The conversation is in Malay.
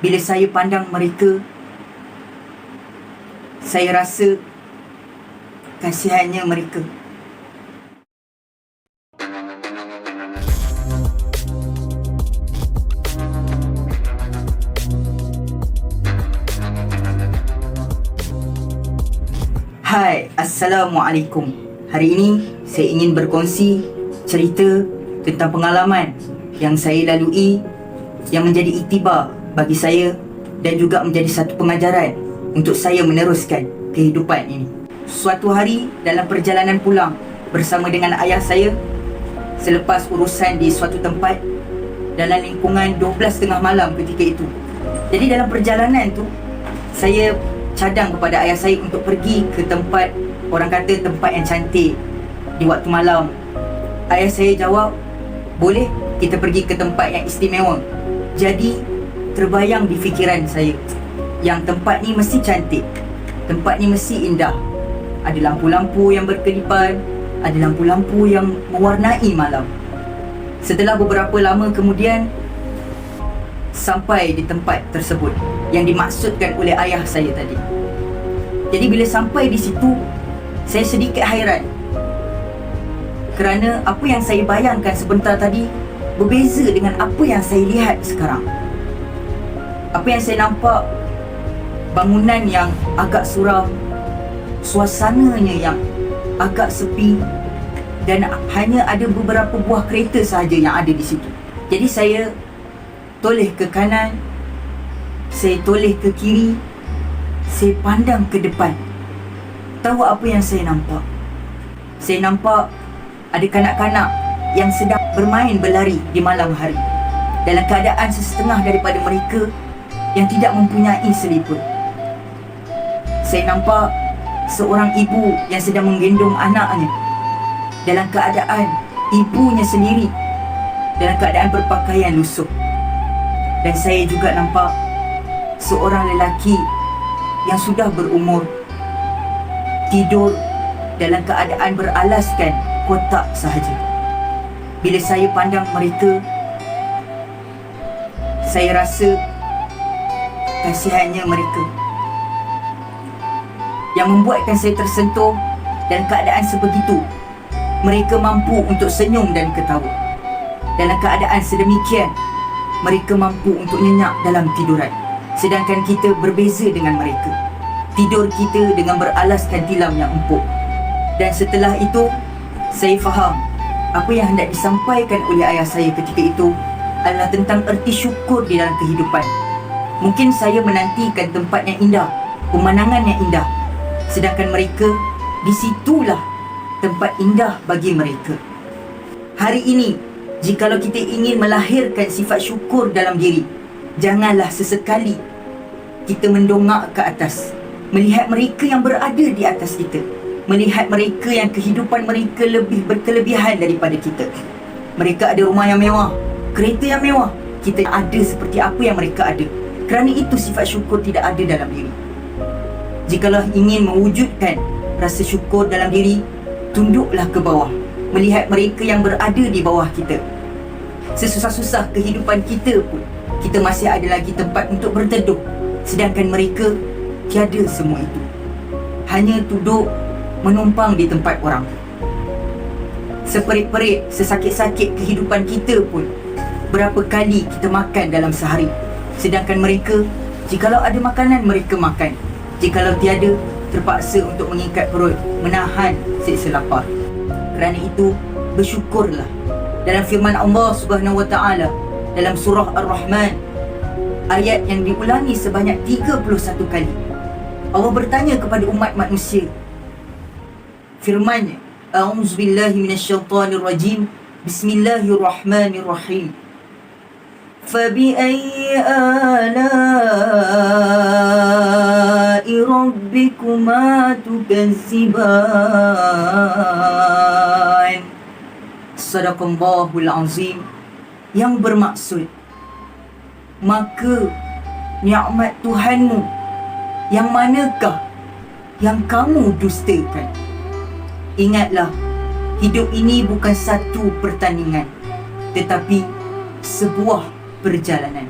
Bila saya pandang mereka, saya rasa kasihannya mereka. Hai, Assalamualaikum. Hari ini saya ingin berkongsi cerita tentang pengalaman yang saya lalui yang menjadi iktibar bagi saya dan juga menjadi satu pengajaran untuk saya meneruskan kehidupan ini. Suatu hari dalam perjalanan pulang bersama dengan ayah saya, selepas urusan di suatu tempat dalam lingkungan 12:30 malam ketika itu. Jadi dalam perjalanan tu, saya cadang kepada ayah saya untuk pergi ke tempat, orang kata tempat yang cantik di waktu malam. Ayah saya jawab, boleh, kita pergi ke tempat yang istimewa. Jadi terbayang di fikiran saya yang tempat ni mesti cantik, tempat ni mesti indah. Ada lampu-lampu yang berkelipan, ada lampu-lampu yang mewarnai malam. Setelah beberapa lama kemudian, sampai di tempat tersebut yang dimaksudkan oleh ayah saya tadi. Jadi bila sampai di situ, saya sedikit hairan kerana apa yang saya bayangkan sebentar tadi berbeza dengan apa yang saya lihat sekarang. Apa yang saya nampak, bangunan yang agak suram, suasananya yang agak sepi, dan hanya ada beberapa buah kereta sahaja yang ada di situ. Jadi saya toleh ke kanan, saya toleh ke kiri, saya pandang ke depan. Tahu apa yang saya nampak? Saya nampak ada kanak-kanak yang sedang bermain berlari di malam hari, dalam keadaan sesetengah daripada mereka yang tidak mempunyai seliput. Saya nampak seorang ibu yang sedang menggendong anaknya, dalam keadaan ibunya sendiri dalam keadaan berpakaian lusuh. Dan saya juga nampak seorang lelaki yang sudah berumur tidur dalam keadaan beralaskan kotak sahaja. Bila saya pandang mereka, saya rasa kasihannya mereka. Yang membuatkan saya tersentuh dalam keadaan sebegitu, mereka mampu untuk senyum dan ketawa. Dalam keadaan sedemikian, mereka mampu untuk nyenyak dalam tiduran. Sedangkan kita berbeza dengan mereka. Tidur kita dengan beralaskan tilam yang empuk. Dan setelah itu, saya faham apa yang hendak disampaikan oleh ayah saya ketika itu adalah tentang erti syukur di dalam kehidupan. Mungkin saya menantikan tempat yang indah, pemandangan yang indah, sedangkan mereka, di situlah tempat indah bagi mereka. Hari ini, jikalau kita ingin melahirkan sifat syukur dalam diri, janganlah sesekali kita mendongak ke atas, melihat mereka yang berada di atas kita, melihat mereka yang kehidupan mereka lebih berkelebihan daripada kita. Mereka ada rumah yang mewah, kereta yang mewah. Kita ada seperti apa yang mereka ada. Kerana itu sifat syukur tidak ada dalam diri. Jikalau ingin mewujudkan rasa syukur dalam diri, tunduklah ke bawah, melihat mereka yang berada di bawah kita. Sesusah-susah kehidupan kita pun, kita masih ada lagi tempat untuk berteduh. Sedangkan mereka tiada semua itu, hanya duduk menumpang di tempat orang. Seperit-perit, sesakit-sakit kehidupan kita pun, berapa kali kita makan dalam sehari. Sedangkan mereka, jikalau ada makanan mereka makan, jikalau tiada, terpaksa untuk mengikat perut, menahan siksa lapar. Kerana itu, bersyukurlah. Dalam firman Allah Subhanahu Wa Taala dalam surah Ar-Rahman, ayat yang diulangi sebanyak 31 kali, Allah bertanya kepada umat manusia. Firman-Nya, A'udzubillahi minasyaitonirrajim, Bismillahirrahmanirrahim. Fabi'ayyi ala'i rabbikuma tukazziban. Sadaqallahul azim. Yang bermaksud, maka nikmat Tuhanmu yang manakah yang kamu dustakan? Ingatlah, hidup ini bukan satu pertandingan, tetapi sebuah perjalanan.